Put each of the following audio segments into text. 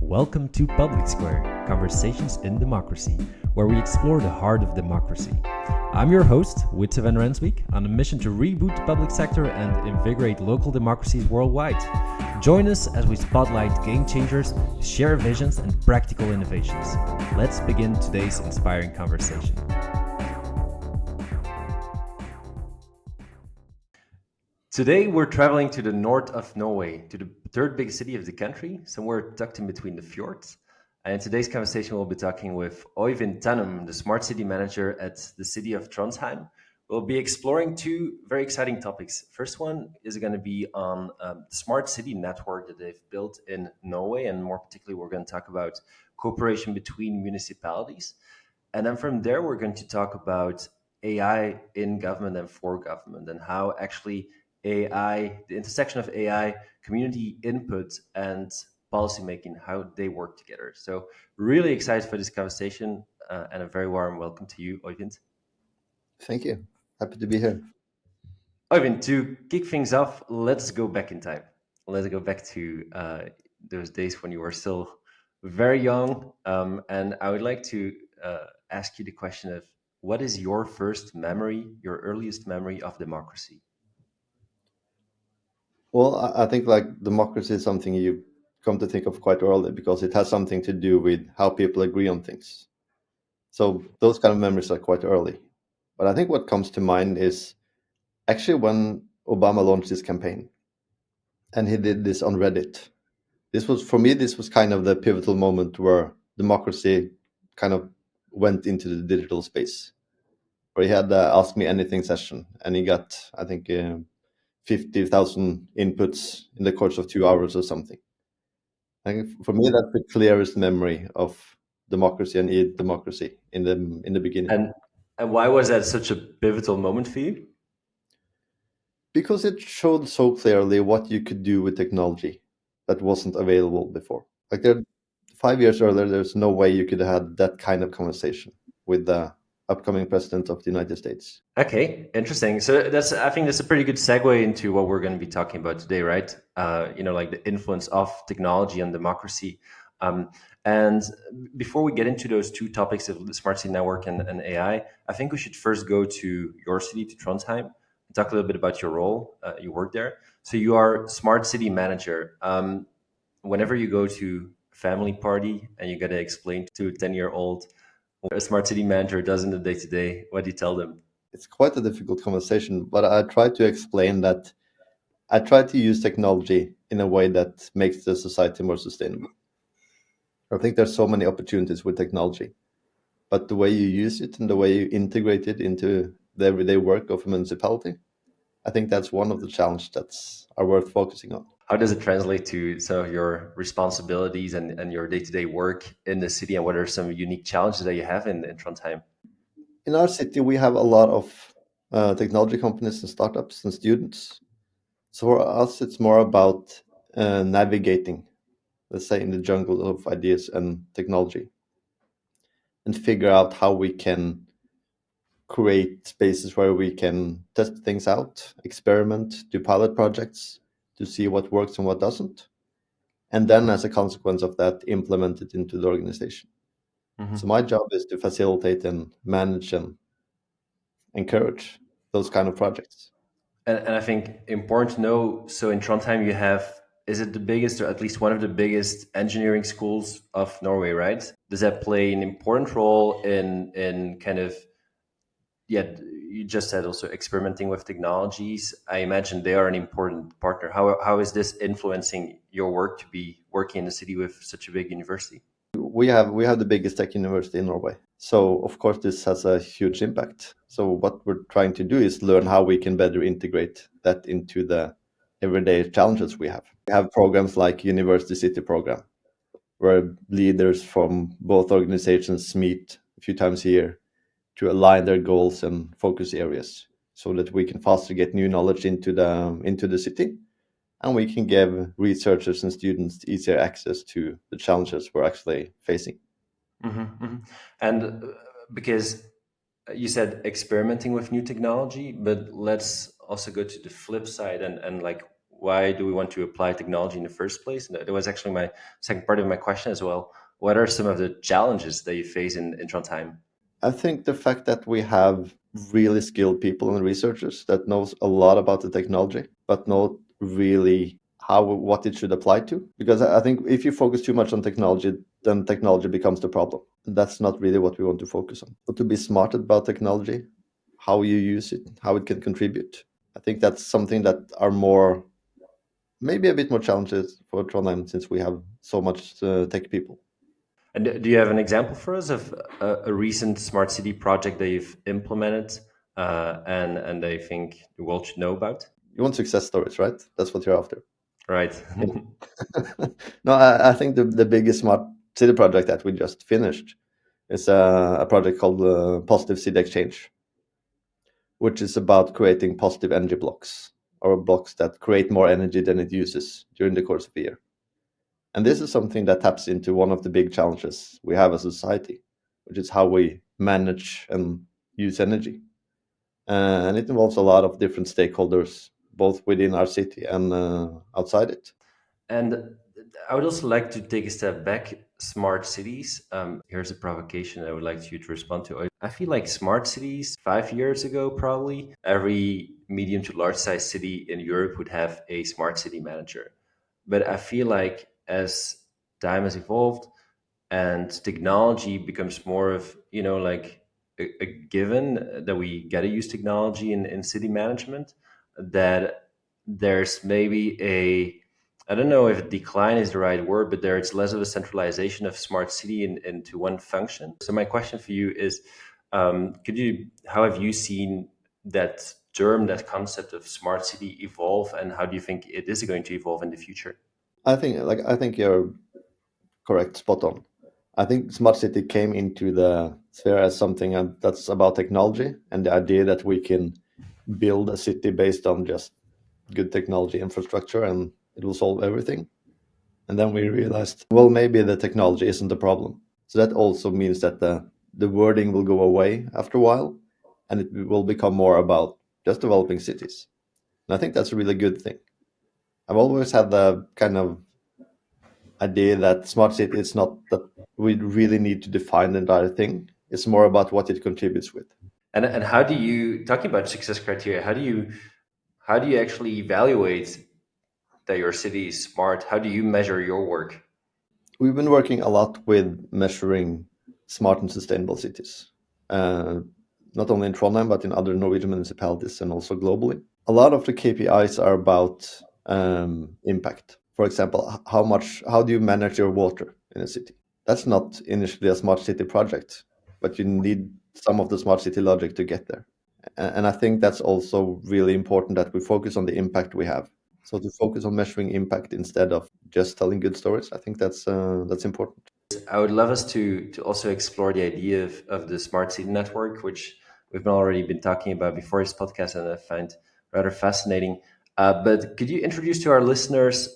Welcome to Public Square, Conversations in Democracy, where we explore the heart of democracy. I'm your host, Wietse van Ransbeeck, on a mission to reboot the public sector and invigorate local democracies worldwide. Join us as we spotlight game changers, share visions, and practical innovations. Let's begin today's inspiring conversation. Today, we're traveling to the north of Norway, to the third biggest city of the country, somewhere tucked in between the fjords. And in today's conversation, we'll be talking with Øyvind Tanum, the smart city manager at the city of Trondheim. We'll be exploring two very exciting topics. First one is going to be on the smart city network that they've built in Norway, and more particularly, we're going to talk about cooperation between municipalities. And then from there, we're going to talk about AI in government and for government, and how actually AI, the intersection of AI, community input, and policymaking, how they work together. So really excited for this conversation, and a very warm welcome to you, Øyvind. Thank you. Happy to be here. Øyvind, to kick things off, let's go back in time. Let's go back to those days when you were still very young. And I would like to ask you the question of, what is your first memory, your earliest memory of democracy? Well, I think like democracy is something you come to think of quite early because it has something to do with how people agree on things. So those kind of memories are quite early. But I think what comes to mind is actually when Obama launched his campaign and he did this on Reddit. This was, for me, this was kind of the pivotal moment where democracy kind of went into the digital space, where he had the Ask Me Anything session and he got, I think, 50,000 inputs in the course of 2 hours or something. I think for me, that's the clearest memory of democracy and e-democracy in the beginning. And why was that such a pivotal moment for you? Because it showed so clearly what you could do with technology that wasn't available before. Like 5 years earlier, there's no way you could have had that kind of conversation with the upcoming president of the United States. Okay, interesting. So I think that's a pretty good segue into what we're going to be talking about today, right? Like the influence of technology on democracy. And before we get into those two topics of the smart city network and AI, I think we should first go to your city, to Trondheim, and talk a little bit about your role. You work there. So you are smart city manager. Whenever you go to a family party and you got to explain to a 10-year-old what a smart city manager does in the day-to-day, what do you tell them? It's quite a difficult conversation, but I try to explain that I try to use technology in a way that makes the society more sustainable. I think there's so many opportunities with technology, but the way you use it and the way you integrate it into the everyday work of a municipality, I think that's one of the challenges that's are worth focusing on. How does it translate to some of your responsibilities and your day-to-day work in the city, and what are some unique challenges that you have in Trondheim? In our city, we have a lot of technology companies and startups and students. So for us, it's more about navigating, let's say, in the jungle of ideas and technology, and figure out how we can create spaces where we can test things out, experiment, do pilot projects to see what works and what doesn't. And then, as a consequence of that, implement it into the organization. Mm-hmm. So my job is to facilitate and manage and encourage those kind of projects. And I think important to know, so in Trondheim you have, is it the biggest, or at least one of the biggest engineering schools of Norway, right? Does that play an important role in kind of, you just said also experimenting with technologies. I imagine they are an important partner. How is this influencing your work to be working in a city with such a big university? We have the biggest tech university in Norway. So of course this has a huge impact. So what we're trying to do is learn how we can better integrate that into the everyday challenges we have. We have programs like University City program, where leaders from both organizations meet a few times a year to align their goals and focus areas so that we can faster get new knowledge into the city, and we can give researchers and students easier access to the challenges we're actually facing. Mm-hmm, mm-hmm. And because you said experimenting with new technology, but let's also go to the flip side and like, why do we want to apply technology in the first place? And that was actually my second part of my question as well. What are some of the challenges that you face in Trondheim? I think the fact that we have really skilled people and researchers that knows a lot about the technology, but not really how what it should apply to. Because I think if you focus too much on technology, then technology becomes the problem. That's not really what we want to focus on. But to be smart about technology, how you use it, how it can contribute. I think that's something that are more maybe a bit more challenges for Trondheim since we have so much tech people. And do you have an example for us of a recent smart city project that you've implemented and I think the world should know about? You want success stories, right? That's what you're after. Right. No, I think the biggest smart city project that we just finished is a project called Positive City Exchange, which is about creating positive energy blocks or blocks that create more energy than it uses during the course of a year. And this is something that taps into one of the big challenges we have as a society, which is how we manage and use energy. And it involves a lot of different stakeholders, both within our city and outside it. And I would also like to take a step back. Smart cities. Here's a provocation I would like you to respond to. I feel like smart cities 5 years ago, probably every medium to large size city in Europe would have a smart city manager. But I feel like as time has evolved and technology becomes more of, like a given that we got to use technology in city management, that there's maybe I don't know if decline is the right word, but there's less of a centralization of smart city into one function. So my question for you is, how have you seen that term, that concept of smart city evolve, and how do you think it is going to evolve in the future? I think you're correct, spot on. I think smart city came into the sphere as something that's about technology and the idea that we can build a city based on just good technology infrastructure and it will solve everything. And then we realized, well, maybe the technology isn't the problem. So that also means that the wording will go away after a while and it will become more about just developing cities. And I think that's a really good thing. I've always had the kind of idea that smart city is not that we really need to define the entire thing. It's more about what it contributes with. And how do you, talking about success criteria, how do you actually evaluate that your city is smart? How do you measure your work? We've been working a lot with measuring smart and sustainable cities, uh, not only in Trondheim, but in other Norwegian municipalities and also globally. A lot of the KPIs are about impact. For example, how do you manage your water in a city? That's not initially a smart city project, but you need some of the smart city logic to get there. And I think that's also really important that we focus on the impact we have. So to focus on measuring impact instead of just telling good stories, I think that's important. I would love us to also explore the idea of the smart city network, which we've already been talking about before this podcast, and I find rather fascinating. But could you introduce to our listeners,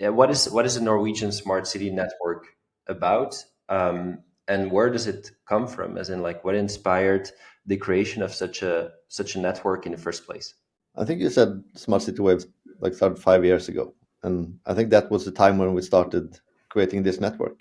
what is a Norwegian smart city network about, and where does it come from? As in, like, what inspired the creation of such a network in the first place? I think you said smart city waves like started 5 years ago, and I think that was the time when we started creating this network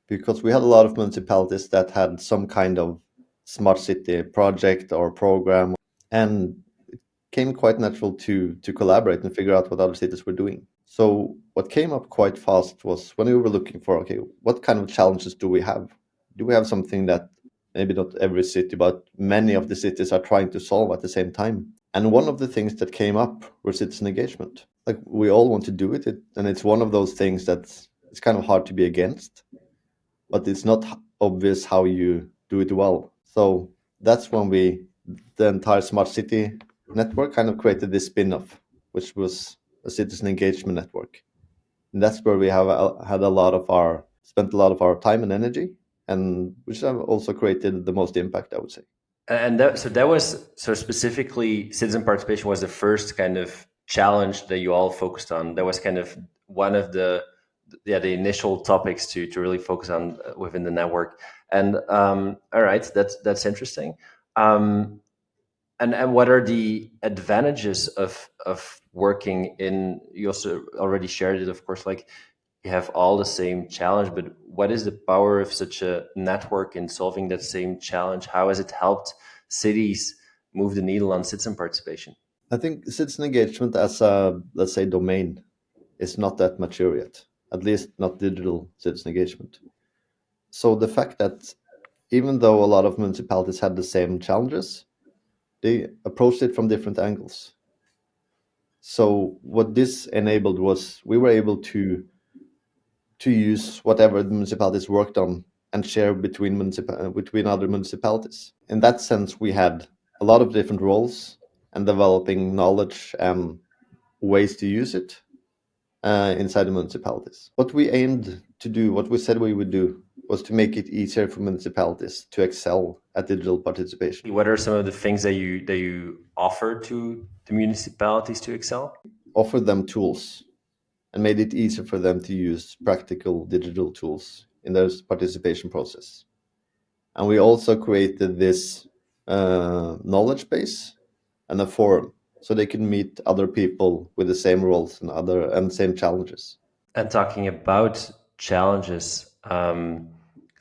because we had a lot of municipalities that had some kind of smart city project or program, and it came quite natural to collaborate and figure out what other cities were doing. So what came up quite fast was when we were looking for, okay, what kind of challenges do we have? Do we have something that maybe not every city, but many of the cities are trying to solve at the same time? And one of the things that came up was citizen engagement. Like we all want to do and it's one of those things that's it's kind of hard to be against, but it's not obvious how you do it well. So that's when the entire smart city network kind of created this spin-off, which was a citizen engagement network. And that's where we have had spent a lot of our time and energy, and which have also created the most impact, I would say. And that was, so specifically citizen participation was the first kind of challenge that you all focused on. That was kind of one of the initial topics to really focus on within the network. And all right, that's interesting. Um, And what are the advantages of working in? You also already shared it, of course. Like you have all the same challenge, but what is the power of such a network in solving that same challenge? How has it helped cities move the needle on citizen participation? I think citizen engagement as a, let's say, domain is not that mature yet, at least not digital citizen engagement. So the fact that even though a lot of municipalities had the same challenges, they approached it from different angles. So what this enabled was we were able to use whatever the municipalities worked on and share between between other municipalities. In that sense, we had a lot of different roles and developing knowledge and ways to use it inside the municipalities. What we aimed to do, what we said we would do, was to make it easier for municipalities to excel at digital participation. What are some of the things that you offer to the municipalities to excel? Offer them tools and made it easier for them to use practical digital tools in their participation process. And we also created this knowledge base and a forum so they can meet other people with the same roles and same challenges. And talking about challenges,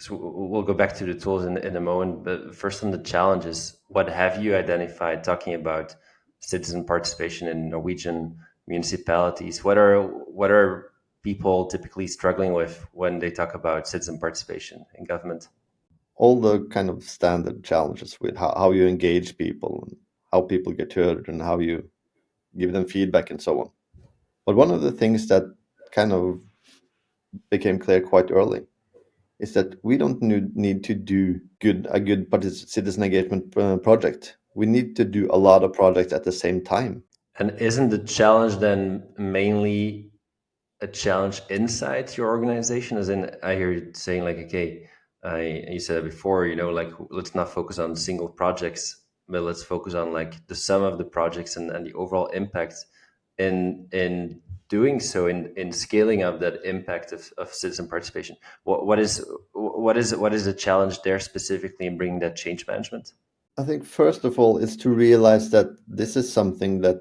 so we'll go back to the tools in a moment. But first, on the challenges, what have you identified? Talking about citizen participation in Norwegian municipalities, what are people typically struggling with when they talk about citizen participation in government? All the kind of standard challenges with how you engage people and how people get heard and how you give them feedback and so on. But one of the things that kind of became clear quite early is that we don't need to do a good citizen engagement project. We need to do a lot of projects at the same time. And isn't the challenge then mainly a challenge inside your organization? As in, I hear you saying like, okay, you said it before, like let's not focus on single projects, but let's focus on like the sum of the projects and the overall impact in doing so, in scaling up that impact of citizen participation. What is the challenge there specifically in bringing that change management? I think first of all is to realize that this is something that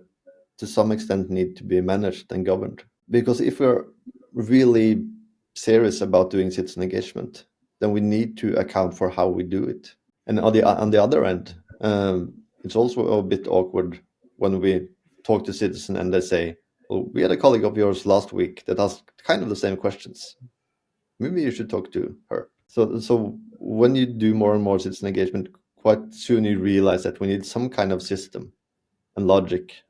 to some extent need to be managed and governed. Because if we're really serious about doing citizen engagement, then we need to account for how we do it. And on the other end, it's also a bit awkward when we talk to citizen and they say, "Well, we had a colleague of yours last week that asked kind of the same questions. Maybe you should talk to her." So when you do more and more citizen engagement, quite soon you realize that we need some kind of system and logic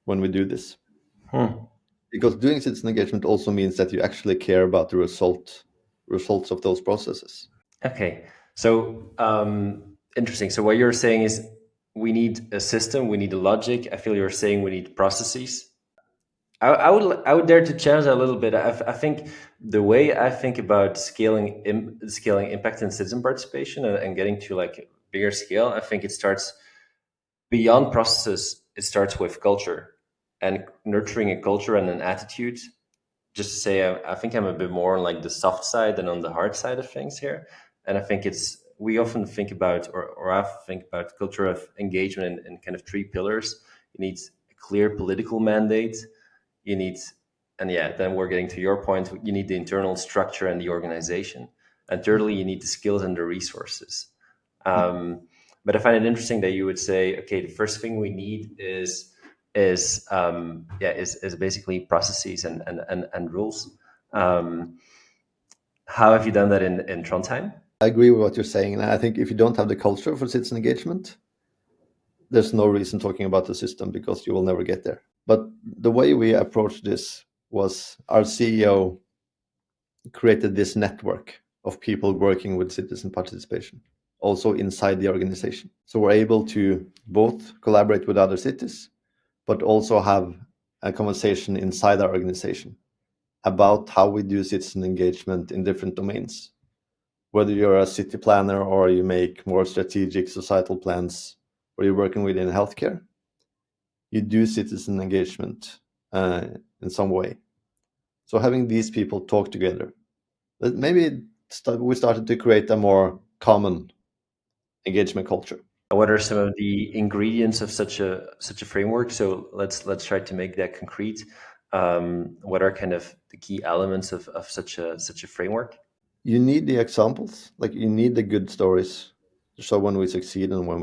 when we do this. Hmm. Because doing citizen engagement also means that you actually care about the results of those processes. Okay, so interesting. So what you're saying is we need a system, we need a logic. I feel you're saying we need processes. I would dare to challenge that a little bit. I think the way I think about scaling impact and citizen participation and getting to like bigger scale, I think it starts beyond processes. It starts with culture and nurturing a culture and an attitude. Just to say, I think I'm a bit more on like the soft side than on the hard side of things here. And I think we often think about, or I think about culture of engagement in kind of three pillars. You need a clear political mandate. You need, and yeah, then we're getting to your point. You need the internal structure and the organization. And thirdly, you need the skills and the resources. Um, but I find it interesting that you would say, okay, the first thing we need is basically processes and rules. Um, how have you done that in Trondheim? I agree with what you're saying. And I think if you don't have the culture for citizen engagement, there's no reason talking about the system because you will never get there. But the way we approached this was our CEO created this network of people working with citizen participation, also inside the organization. So we're able to both collaborate with other cities, but also have a conversation inside our organization about how we do citizen engagement in different domains. Whether you're a city planner or you make more strategic societal plans, or you're working within healthcare, you do citizen engagement in some way. So having these people talk together, maybe we started to create a more common engagement culture. What are some of the ingredients of such a framework? So let's try to make that concrete. What are kind of the key elements of such a framework? You need the examples, like you need the good stories to show when we succeed and when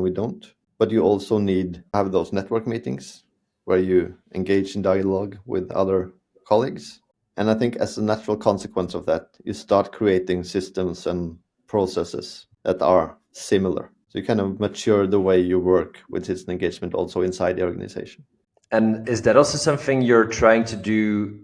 we don't. But you also need to have those network meetings where you engage in dialogue with other colleagues. And I think as a natural consequence of that, you start creating systems and processes that are similar. So you kind of mature the way you work with citizen engagement also inside the organization. And is that also something you're trying to do?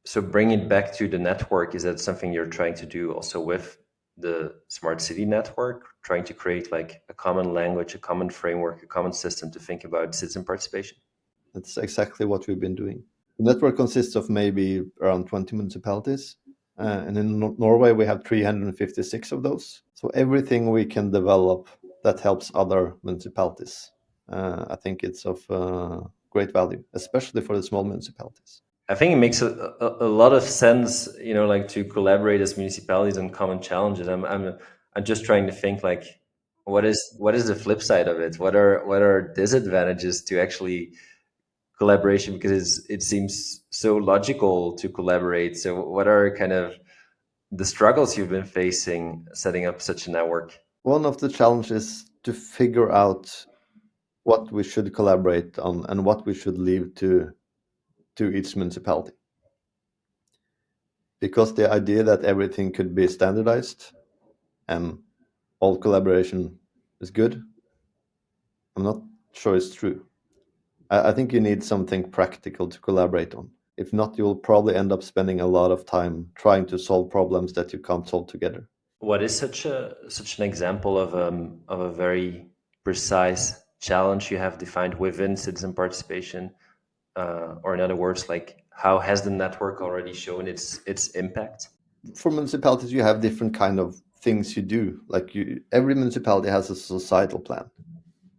So bring it back to the network. Is that something you're trying to do also with the smart city network, trying to create like a common language, a common framework, a common system to think about citizen participation? That's exactly what we've been doing. The network consists of maybe around 20 municipalities. And in Norway, we have 356 of those. So everything we can develop that helps other municipalities, I think it's of great value, especially for the small municipalities. I think it makes a lot of sense, like to collaborate as municipalities on common challenges. I'm just trying to think like, what is the flip side of it? What are disadvantages to actually collaboration? Because it seems so logical to collaborate. So what are kind of the struggles you've been facing setting up such a network? One of the challenges to figure out what we should collaborate on and what we should leave to each municipality. Because the idea that everything could be standardized and all collaboration is good, I'm not sure it's true. I think you need something practical to collaborate on. If not, you'll probably end up spending a lot of time trying to solve problems that you can't solve together. What is such an example of a very precise challenge you have defined within citizen participation? Or in other words, like how has the network already shown its impact? For municipalities, you have different kind of things you do. Like every municipality has a societal plan.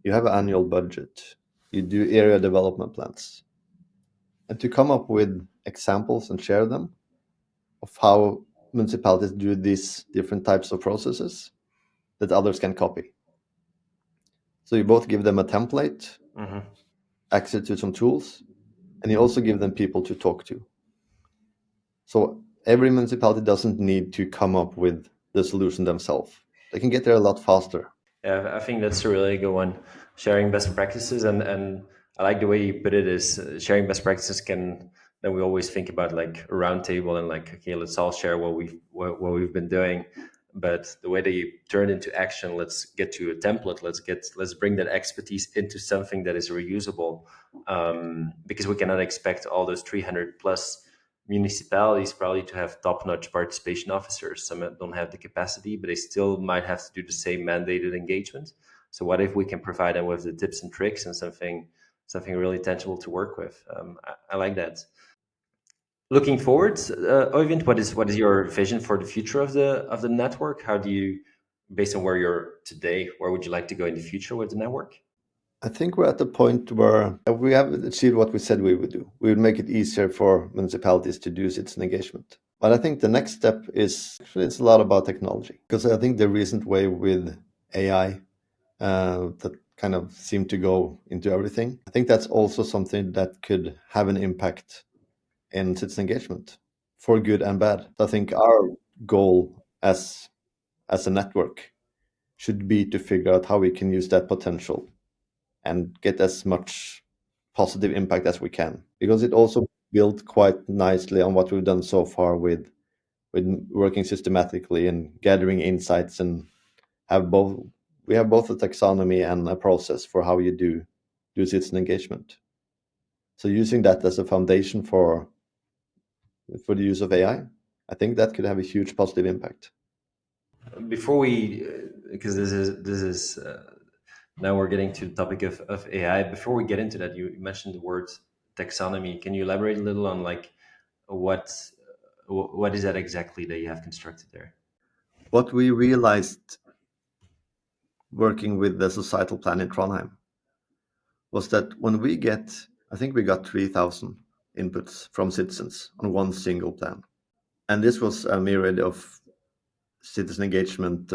You have an annual budget. You do area development plans. And to come up with examples and share them of how municipalities do these different types of processes that others can copy. So you both give them a template, Hmm. access to some tools, and you also give them people to talk to. So every municipality doesn't need to come up with the solution themselves. They can get there a lot faster. Yeah, I think that's a really good one. Sharing best practices, and I like the way you put it. Is sharing best practices can, then we always think about like a round table and like, okay, let's all share what we've been doing. But the way that you turn into action, let's get to a template. Let's bring that expertise into something that is reusable, because we cannot expect all those 300 plus municipalities probably to have top-notch participation officers. Some don't have the capacity, but they still might have to do the same mandated engagement. So what if we can provide them with the tips and tricks and something really tangible to work with? I like that. Looking forward, Øyvind, what is your vision for the future of the network? How do you, based on where you're today, where would you like to go in the future with the network? I think we're at the point where we have achieved what we said we would do. We would make it easier for municipalities to do citizen engagement. But I think the next step is actually it's a lot about technology because I think the recent wave with AI that kind of seemed to go into everything. I think that's also something that could have an impact in citizen engagement for good and bad. I think our goal as a network should be to figure out how we can use that potential and get as much positive impact as we can because it also built quite nicely on what we've done so far with working systematically and gathering insights and have both we have both a taxonomy and a process for how you do citizen engagement. So using that as a foundation for the use of I think that could have a huge positive impact. Before we, because this is now we're getting to the topic of AI. Before we get into that, you mentioned the word taxonomy. Can you elaborate a little on like what what is that exactly that you have constructed there? What we realized working with the societal plan in Trondheim was that when we get, I think we got 3,000 inputs from citizens on one single plan. And this was a myriad of citizen engagement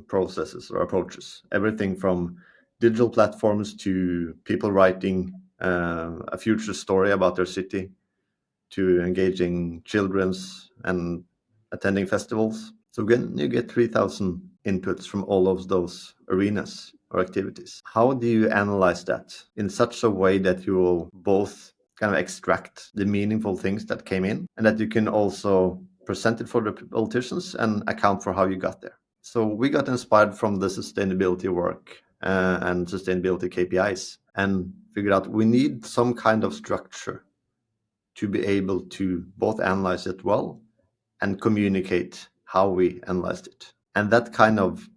processes or approaches. Everything from digital platforms to people writing a future story about their city, to engaging children's and attending festivals. So when you get 3,000 inputs from all of those arenas or activities, how do you analyze that in such a way that you will both kind of extract the meaningful things that came in and that you can also present it for the politicians and account for how you got there? So we got inspired from the sustainability work and sustainability KPIs and figured out we need some kind of structure to be able to both analyze it well and communicate how we analyzed it. And that kind of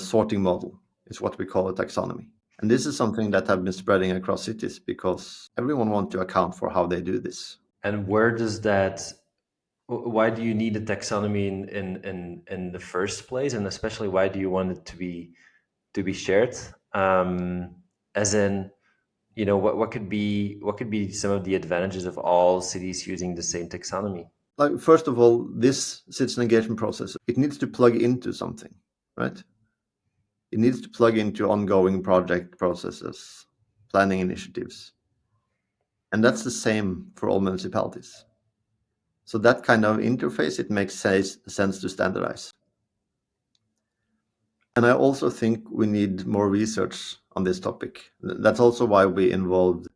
sorting model is what we call a taxonomy. And this is something that have been spreading across cities because everyone wants to account for how they do this. And where does that? Why do you need a taxonomy in the first place, and especially why do you want it to be shared? As in, what could be some of the advantages of all cities using the same taxonomy? Like, first of all, this citizen engagement process, it needs to plug into something, right? It needs to plug into ongoing project processes, planning initiatives. And that's the same for all municipalities. So that kind of interface, it makes sense to standardize. And I also think we need more research on this topic. That's also why we involved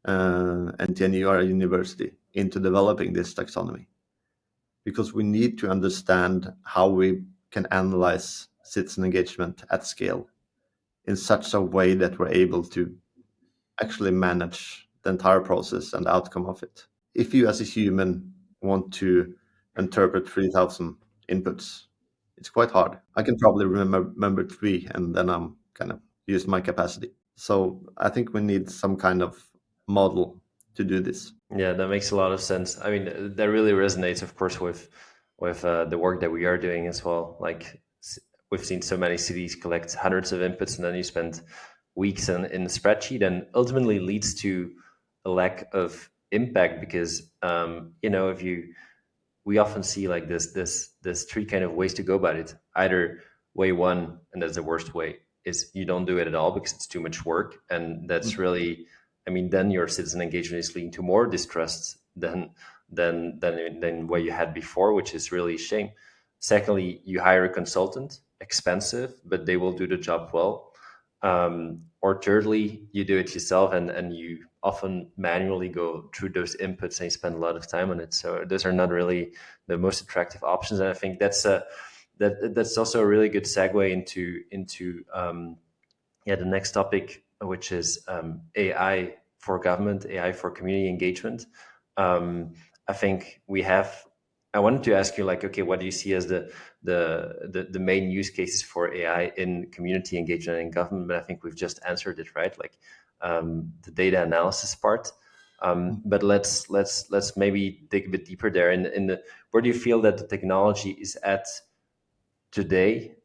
NTNU, our university, into developing this taxonomy, because we need to understand how we can analyze citizen engagement at scale in such a way that we're able to actually manage the entire process and the outcome of it. If you as a human want to interpret 3,000 inputs, it's quite hard. I can probably remember three, and then I'm kind of use my capacity. So I think we need some kind of model to do this. Yeah, that makes a lot of sense. I mean, that really resonates, of course, with the work that we are doing as well. Like we've seen so many cities collect hundreds of inputs, and then you spend weeks in a spreadsheet, and ultimately leads to a lack of impact because if you we often see like this three kind of ways to go about it. Either way one, and that's the worst way, is you don't do it at all because it's too much work, and that's really, I mean, then your citizen engagement is leading to more distrust than what you had before, which is really a shame. Secondly, you hire a consultant, expensive, but they will do the job well. Or thirdly, you do it yourself, and you often manually go through those inputs and you spend a lot of time on it. So those are not really the most attractive options. And I think that's also a really good segue into the next topic, which is AI for government, AI for community engagement. I think I wanted to ask you, like, okay, what do you see as the main use cases for AI in community engagement and government? But I think we've just answered it, right? Like the data analysis part. But let's maybe dig a bit deeper there. Where do you feel that the technology is at today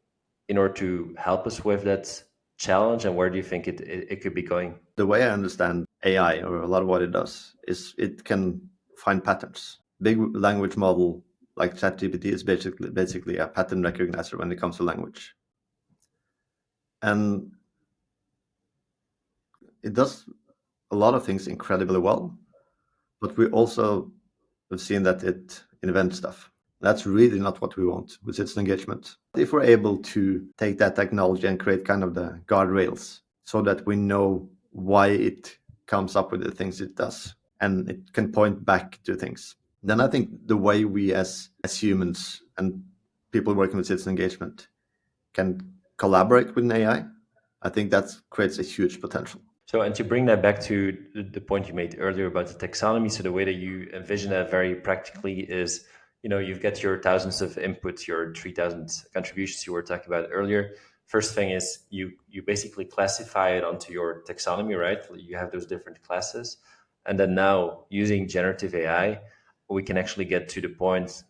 in order to help us with that challenge, and where do you think it could be going? The way I understand AI, or a lot of what it does, is it can find patterns. Big language model like ChatGPT is basically a pattern recognizer when it comes to language. And it does a lot of things incredibly well, but we also have seen that it invents stuff. That's really not what we want with citizen engagement. If we're able to take that technology and create kind of the guardrails so that we know why it comes up with the things it does, and it can point back to things, then I think the way we as humans and people working with citizen engagement can collaborate with an AI, I think that creates a huge potential. So, and to bring that back to the point you made earlier about the taxonomy, so the way that you envision that very practically is, you've got your thousands of inputs, your 3,000 contributions you were talking about earlier. First thing is you basically classify it onto your taxonomy, right? You have those different classes. And then now using generative AI, we can actually get to the point.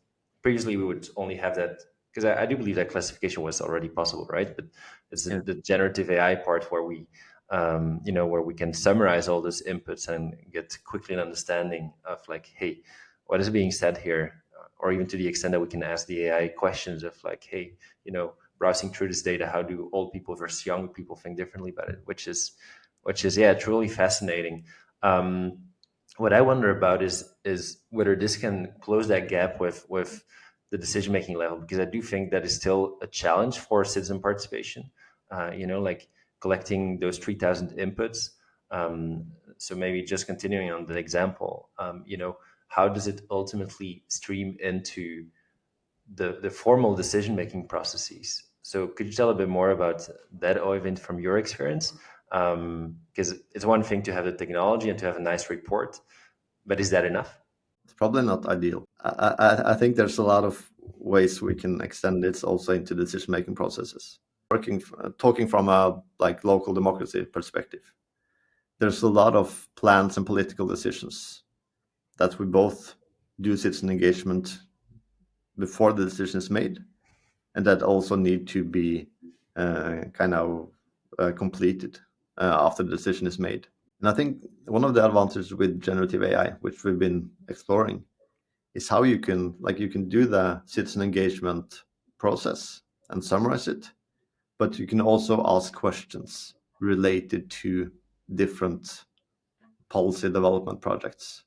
Previously, we would only have that, because I do believe that classification was already possible, right? But it's the generative AI part where where we can summarize all those inputs and get quickly an understanding of like, hey, what is being said here? or even to the extent that we can ask the AI questions of like, hey, browsing through this data, how do old people versus young people think differently about it? Which is yeah, truly fascinating. What I wonder about is whether this can close that gap with the decision making level, because I do think that is still a challenge for citizen participation. Like collecting those 3,000 inputs. So maybe just continuing on the example, how does it ultimately stream into the formal decision making processes? So could you tell a bit more about that, Øyvind, from your experience? Because it's one thing to have the technology and to have a nice report, but is that enough? It's probably not ideal. I think there's a lot of ways we can extend it also into decision making processes. Talking from a like local democracy perspective, there's a lot of plans and political decisions that we both do citizen engagement before the decision is made, and that also need to be completed after the decision is made. And I think one of the advantages with generative AI, which we've been exploring, is how you can do the citizen engagement process and summarize it, but you can also ask questions related to different policy development projects.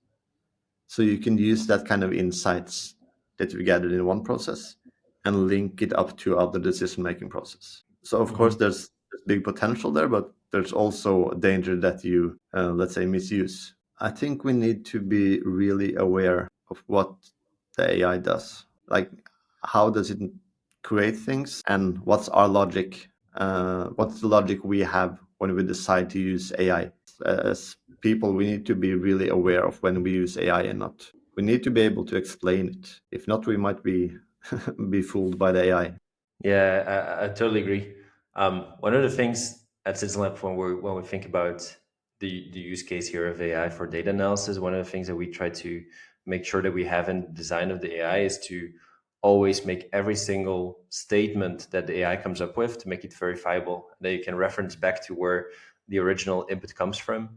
So you can use that kind of insights that we gathered in one process and link it up to other decision making process. So of course Hmm. there's big potential there, but there's also a danger that you let's say misuse. I think we need to be really aware of what the AI does. Like, how does it create things, and what's our logic? What's the logic we have when we decide to use AI? As people, we need to be really aware of when we use AI and not. We need to be able to explain it. If not, we might be be fooled by the AI. Yeah, I totally agree. One of the things at CitizenLab when we think about the use case here of AI for data analysis, one of the things that we try to make sure that we have in the design of the AI is to always make every single statement that the AI comes up with to make it verifiable, that you can reference back to where the original input comes from,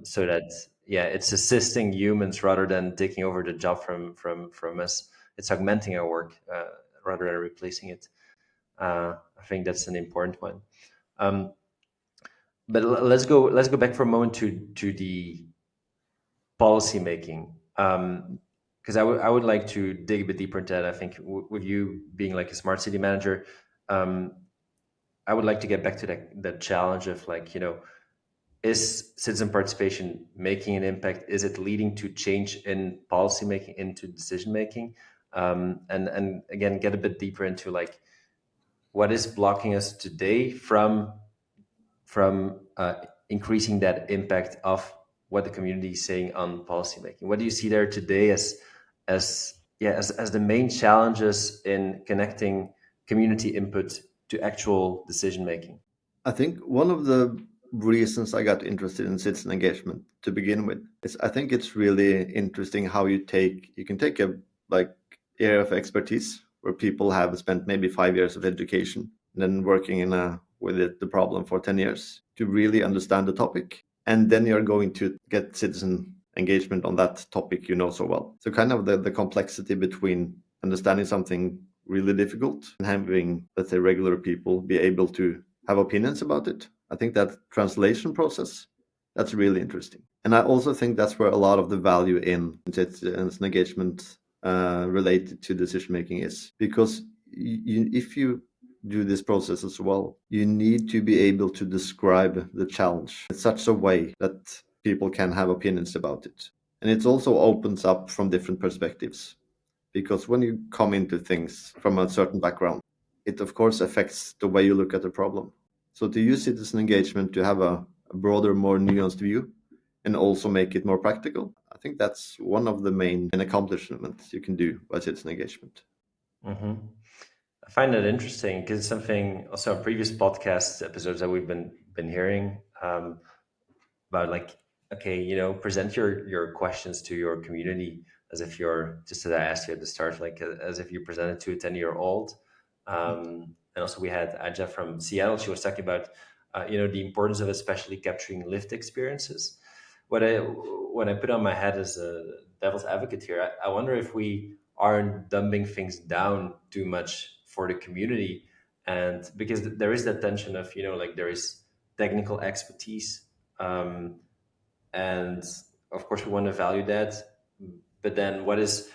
so that yeah, it's assisting humans rather than taking over the job from us. It's augmenting our work rather than replacing it. I think that's an important one. Um, but let's go back for a moment to the policy making, because I would like to dig a bit deeper into that. I think with you being like a smart city manager, um, I would like to get back to that challenge of like, is citizen participation making an impact? Is it leading to change in policy making, into decision making? And again, get a bit deeper into like what is blocking us today from increasing that impact of what the community is saying on policymaking. What do you see there today as the main challenges in connecting community input to actual decision making? I think one of the reasons I got interested in citizen engagement to begin with is I think it's really interesting how you can take a like area of expertise where people have spent maybe 5 years of education and then working with the problem for 10 years to really understand the topic, and then you're going to get citizen engagement on that topic you know so well. So kind of the complexity between understanding something really difficult and having, let's say, regular people be able to have opinions about it. I think that translation process, that's really interesting. And I also think that's where a lot of the value in citizen engagement related to decision making is, because if you do this process as well, you need to be able to describe the challenge in such a way that people can have opinions about it. And it also opens up from different perspectives, because when you come into things from a certain background, it of course affects the way you look at the problem. So to use citizen engagement to have a broader, more nuanced view and also make it more practical, I think that's one of the main accomplishments you can do by citizen engagement. Hmm. I find that interesting because it's something also on previous podcast episodes that we've been hearing, about like, okay, present your questions to your community as if you're, just as I asked you at the start, like as if you presented to a 10-year-old. And also we had Aja from Seattle. She was talking about the importance of especially capturing lived experiences. What I put on my head as a devil's advocate here, I wonder if we aren't dumbing things down too much for the community. And because there is that tension of, like there is technical expertise, um, and of course we want to value that, but then what is,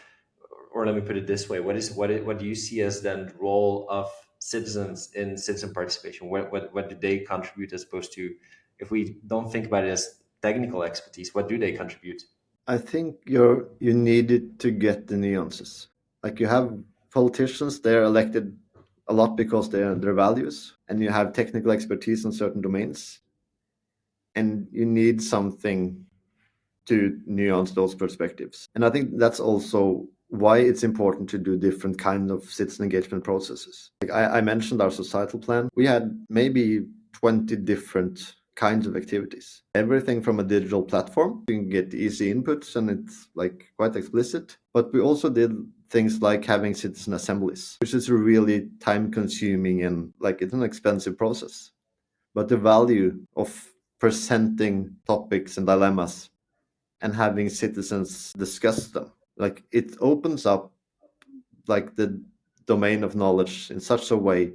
or let me put it this way, what do you see as then the role of citizens in citizen participation? What do they contribute, as opposed to, if we don't think about it as technical expertise, what do they contribute? I think you needed to get the nuances. Like you have politicians, they're elected a lot because they're their values, and you have technical expertise in certain domains, and you need something to nuance those perspectives. And I think that's also why it's important to do different kind of citizen engagement processes. Like I mentioned our societal plan. We had maybe 20 different kinds of activities. Everything from a digital platform, you can get easy inputs and it's like quite explicit. But we also did things like having citizen assemblies, which is really time consuming and like it's an expensive process. But the value of presenting topics and dilemmas and having citizens discuss them. Like it opens up like the domain of knowledge in such a way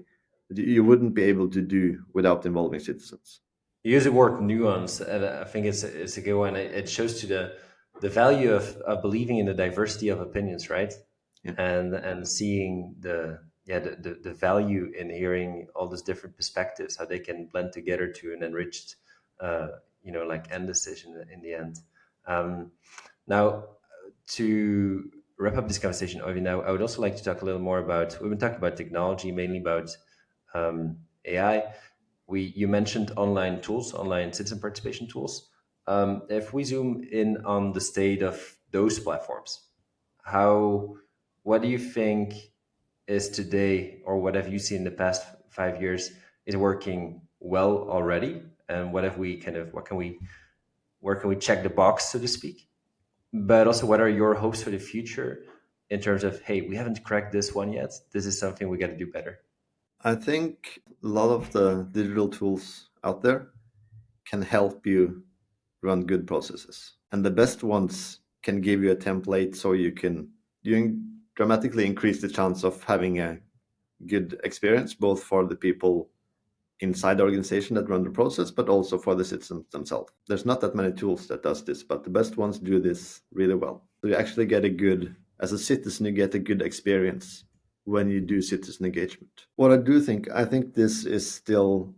that you wouldn't be able to do without involving citizens. You use the word nuance, and I think it's a good one. It shows to the value of believing in the diversity of opinions, right? Yeah. And seeing the value in hearing all those different perspectives, how they can blend together to an enriched, like end decision in the end. Um, Now, to wrap up this conversation, Ovi, now I would also like to talk a little more about. We've been talking about technology, mainly about AI. You mentioned online tools, online citizen participation tools. If we zoom in on the state of those platforms, how what do you think is today, or what have you seen in the past 5 years, is working well already, and what have we kind of what can we where can we check the box, so to speak? But also, what are your hopes for the future in terms of, hey, we haven't cracked this one yet, this is something we got to do better? I think a lot of the digital tools out there can help you run good processes. And the best ones can give you a template so you dramatically increase the chance of having a good experience, both for the people inside the organization that run the process, but also for the citizens themselves. There's not that many tools that does this, but the best ones do this really well. So you actually get as a citizen, you get a good experience when you do citizen engagement. What I think this is still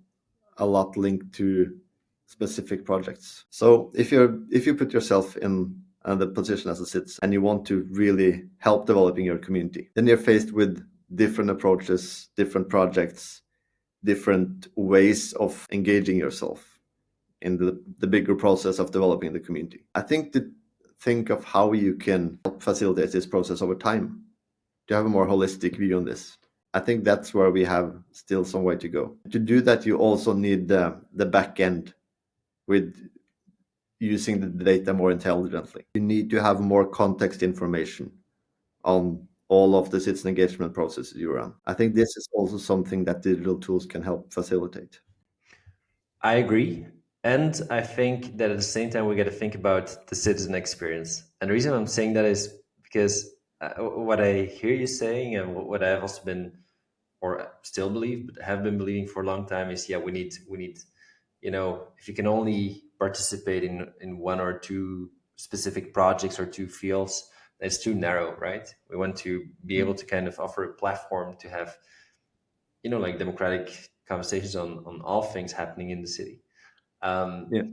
a lot linked to specific projects. So if you put yourself in the position as a citizen and you want to really help developing your community, then you're faced with different approaches, different projects, different ways of engaging yourself in the bigger process of developing the community. I think to think of how you can help facilitate this process over time, to have a more holistic view on this. I think that's where we have still some way to go. To do that, you also need the back end with using the data more intelligently. You need to have more context information on all of the citizen engagement processes you run. I think this is also something that digital tools can help facilitate. I agree. And I think that at the same time, we got to think about the citizen experience. And the reason I'm saying that is because what I hear you saying, and what I've also been, or still believe, but have been believing for a long time, is, yeah, we need, if you can only participate in one or two specific projects or two fields, that's too narrow, right? We want to be able to kind of offer a platform to have, like democratic conversations on all things happening in the city. Um, Yeah.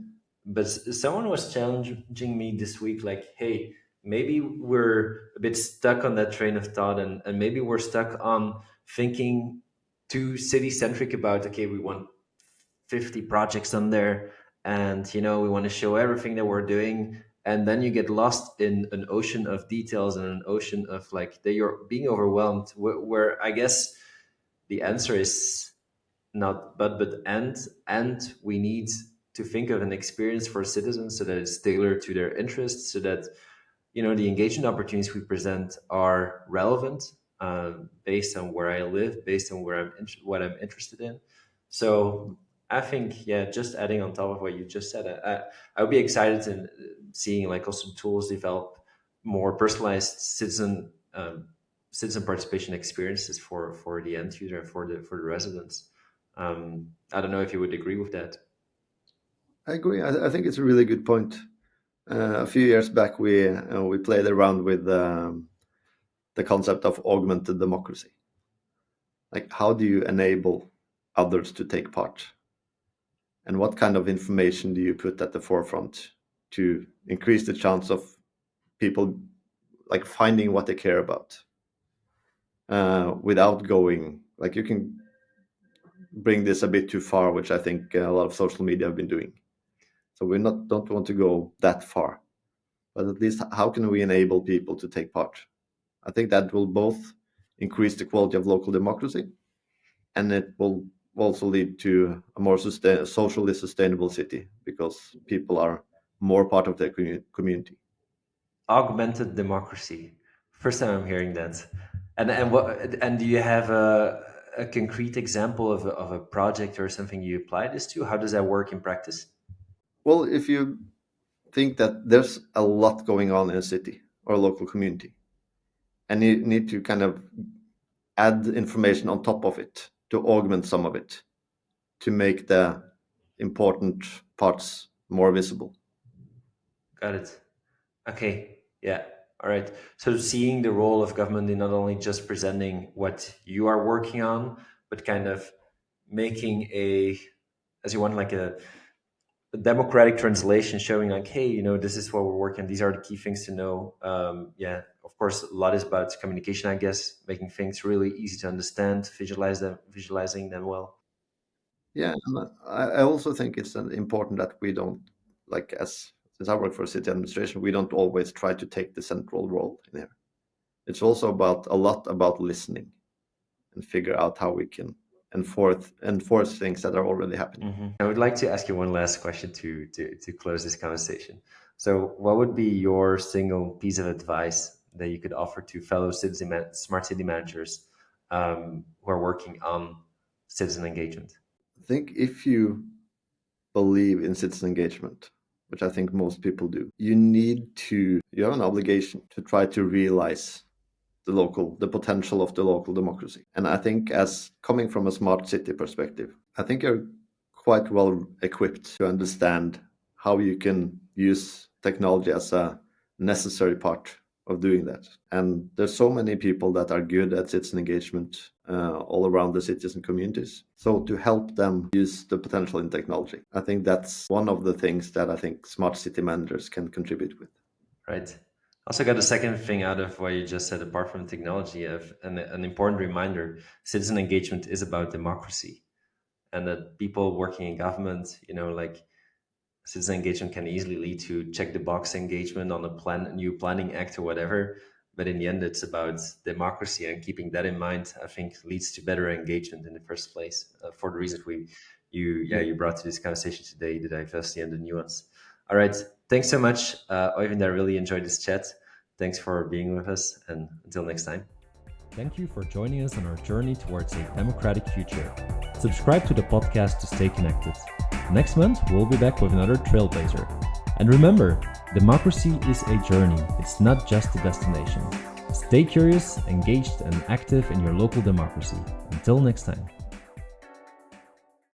but someone was challenging me this week, like, hey, maybe we're a bit stuck on that train of thought, and maybe we're stuck on thinking too city centric about, okay, we want 50 projects on there, and we want to show everything that we're doing, and then you get lost in an ocean of details and an ocean of, like, that you're being overwhelmed, where I guess the answer is not but and we need to think of an experience for citizens so that it's tailored to their interests, so that the engagement opportunities we present are relevant, based on where I live, based on what I'm interested in. So I think, yeah, just adding on top of what you just said, I would be excited in seeing, like, also tools develop more personalized citizen citizen participation experiences for the end user, for the residents. I don't know if you would agree with that. I agree. I think it's a really good point. A few years back, we played around with the concept of augmented democracy. Like, how do you enable others to take part? And what kind of information do you put at the forefront to increase the chance of people like finding what they care about, without going, like, you can bring this a bit too far, which I think a lot of social media have been doing. So we don't want to go that far, but at least how can we enable people to take part? I think that will both increase the quality of local democracy, and it will also lead to a more socially sustainable city, because people are more part of their community. Augmented democracy. First time I'm hearing that. And do you have a concrete example of a project or something you apply this to? How does that work in practice? Well, if you think that there's a lot going on in a city or a local community, and you need to kind of add information on top of it to augment some of it, to make the important parts more visible. Got it. Okay. Yeah. All right. So seeing the role of government in not only just presenting what you are working on, but kind of making as you want, like a democratic translation showing like, hey, this is what we're working on. These are the key things to know. Yeah, of course, a lot is about communication, I guess, making things really easy to understand, visualizing them well. Yeah, and I also think it's important that we don't, like, as since I work for city administration, we don't always try to take the central role in here. It's also about a lot about listening and figure out how we can enforce things that are already happening. I would like to ask you one last question to close this conversation. So, what would be your single piece of advice that you could offer to fellow smart city managers who are working on citizen engagement? I think if you believe in citizen engagement, which I think most people do, you have an obligation to try to realize the potential of the local democracy. And I think, as coming from a smart city perspective, I think you're quite well equipped to understand how you can use technology as a necessary part of doing that. And there's so many people that are good at citizen engagement all around the cities and communities. So to help them use the potential in technology, I think that's one of the things that I think smart city managers can contribute with. Right. Also got a second thing out of what you just said, apart from technology, of an important reminder: citizen engagement is about democracy, and that people working in government, like citizen engagement can easily lead to check the box engagement on a new planning act or whatever. But in the end, it's about democracy, and keeping that in mind, I think, leads to better engagement in the first place. For the reasons you brought to this conversation today, the diversity and the nuance. All right, thanks so much, Øyvind. I really enjoyed this chat. Thanks for being with us, and until next time. Thank you for joining us on our journey towards a democratic future. Subscribe to the podcast to stay connected. Next month, we'll be back with another trailblazer. And remember, democracy is a journey. It's not just a destination. Stay curious, engaged, and active in your local democracy. Until next time.